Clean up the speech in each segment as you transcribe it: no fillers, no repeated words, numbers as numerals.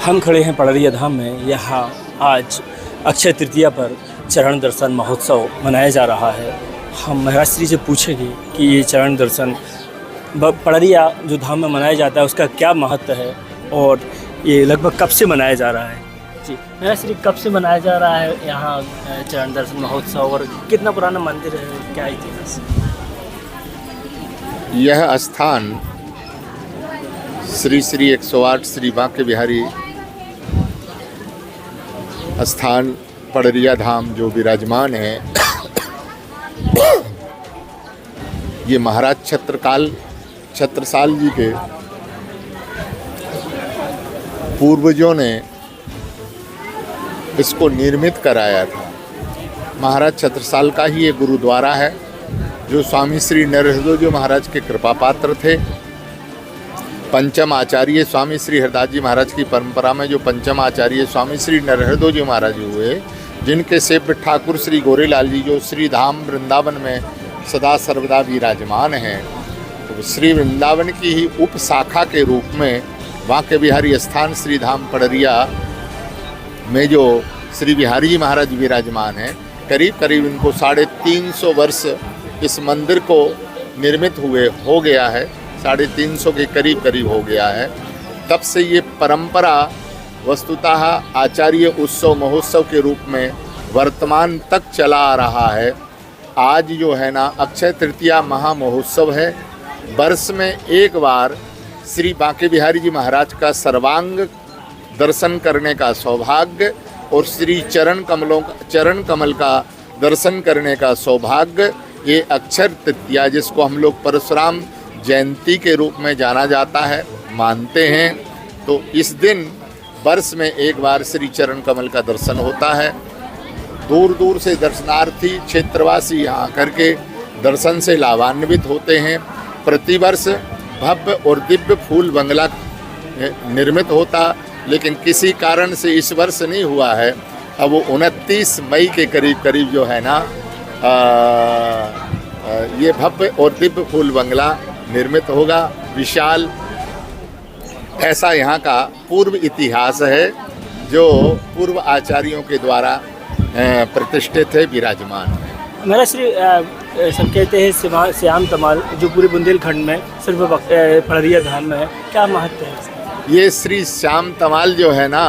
हम खड़े हैं पड़रिया धाम में। यहाँ आज अक्षय तृतीया पर चरण दर्शन महोत्सव मनाया जा रहा है। हम महाराज श्री से पूछेंगे कि ये चरण दर्शन पड़रिया जो धाम में मनाया जाता है उसका क्या महत्व है और ये लगभग कब से मनाया जा रहा है। जी महाराज श्री, कब से मनाया जा रहा है यहाँ चरण दर्शन महोत्सव और कितना पुराना मंदिर है, क्या इतिहास? यह स्थान श्री श्री 108 श्री बांके बिहारी स्थान पड़रिया धाम जो विराजमान है, ये महाराज छत्रसाल जी के पूर्वजों ने इसको निर्मित कराया था। महाराज छत्रसाल का ही ये गुरुद्वारा है जो स्वामी श्री नरहृदय जी महाराज के कृपा पात्र थे। पंचम आचार्य स्वामी श्री हरदास जी महाराज की परंपरा में जो पंचम आचार्य स्वामी श्री नरहृदय जी महाराज हुए, जिनके सेव्य ठाकुर श्री गोरेलाल जी जो श्री धाम वृंदावन में सदा सर्वदा विराजमान हैं, तो श्री वृंदावन की ही उप शाखा के रूप में बांके बिहारी स्थान श्री धाम पड़रिया में जो श्री बिहारी जी महाराज विराजमान हैं, करीब करीब इनको 350 वर्ष इस मंदिर को निर्मित हुए हो गया है। 350 के करीब करीब हो गया है। तब से ये परंपरा वस्तुतः आचार्य उत्सव महोत्सव के रूप में वर्तमान तक चला आ रहा है। आज जो है ना अक्षय तृतीया महा महोत्सव है। वर्ष में एक बार श्री बांके बिहारी जी महाराज का सर्वांग दर्शन करने का सौभाग्य और श्री चरण कमल का दर्शन करने का सौभाग्य, ये अक्षय तृतीया जिसको हम लोग परशुराम जयंती के रूप में जाना जाता है, मानते हैं। तो इस दिन वर्ष में एक बार श्री चरण कमल का दर्शन होता है। दूर दूर से दर्शनार्थी क्षेत्रवासी यहाँ करके दर्शन से लाभान्वित होते हैं। प्रतिवर्ष भव्य और दिव्य फूल बंगला निर्मित होता, लेकिन किसी कारण से इस वर्ष नहीं हुआ है। अब वो 29 मई के करीब करीब जो है ना ये भव्य और दिव्य फूल बंगला निर्मित होगा। विशाल ऐसा यहाँ का पूर्व इतिहास है जो पूर्व आचार्यों के द्वारा प्रतिष्ठित है, विराजमान है। महाराज श्री सब कहते हैं श्याम तमाल जो पूरे बुंदेलखंड में सिर्फ पड़रिया धाम में है, क्या महत्व है? ये श्री श्याम तमाल जो है ना,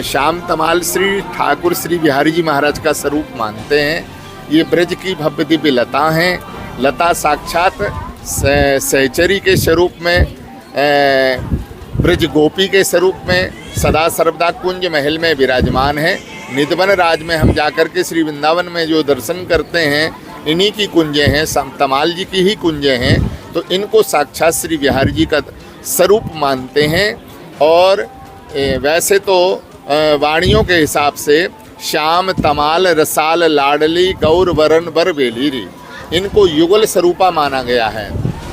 श्याम तमाल श्री ठाकुर श्री बिहारी जी महाराज का स्वरूप मानते हैं। ये ब्रज की भव्य दिव्य लता हैं। लता साक्षात सहचरी के स्वरूप में, ब्रज गोपी के स्वरूप में सदा सर्वदा कुंज महल में विराजमान है। निधवन राज में हम जाकर के श्री वृंदावन में जो दर्शन करते हैं, इन्हीं की कुंजें हैं, तमाल जी की ही कुंजें हैं। तो इनको साक्षात श्री बिहारी जी का स्वरूप मानते हैं। और वैसे तो वाणियों के हिसाब से श्याम तमाल रसाल लाडली गौर वरण बर बेलीरी, इनको युगल स्वरूपा माना गया है।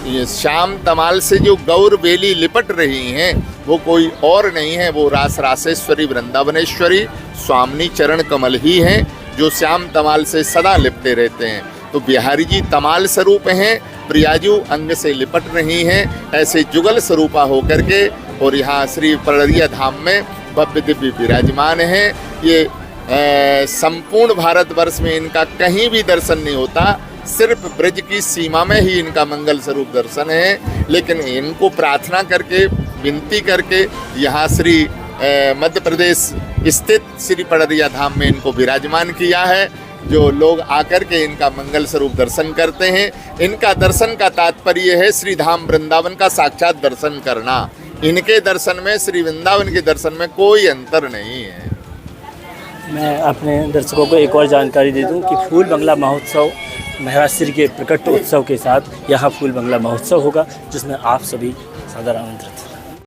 ये श्याम तमाल से जो गौर बेली लिपट रही हैं वो कोई और नहीं है, वो रास रासेश्वरी वृंदावनेश्वरी स्वामिनी चरण कमल ही हैं जो श्याम तमाल से सदा लिपटे रहते हैं। तो बिहारी जी तमाल स्वरूप हैं, प्रियाजू अंग से लिपट रही हैं, ऐसे जुगल स्वरूपा होकर के और यहाँ श्री पड़रिया धाम में भव्य दिव्य विराजमान हैं। ये संपूर्ण भारतवर्ष में इनका कहीं भी दर्शन नहीं होता, सिर्फ ब्रज की सीमा में ही इनका मंगल स्वरूप दर्शन है। लेकिन इनको प्रार्थना करके विनती करके यहाँ श्री मध्य प्रदेश स्थित श्री पड़रिया धाम में इनको विराजमान किया है, जो लोग आकर के इनका मंगल स्वरूप दर्शन करते हैं। इनका दर्शन का तात्पर्य है श्री धाम वृंदावन का साक्षात दर्शन करना। इनके दर्शन में श्री वृंदावन के दर्शन में कोई अंतर नहीं है। मैं अपने दर्शकों को एक और जानकारी दे दूं कि फूल बंगला महोत्सव महाराज श्री के प्रकट उत्सव के साथ यहाँ फूल बंगला महोत्सव होगा, जिसमें आप सभी सादर आमंत्रित।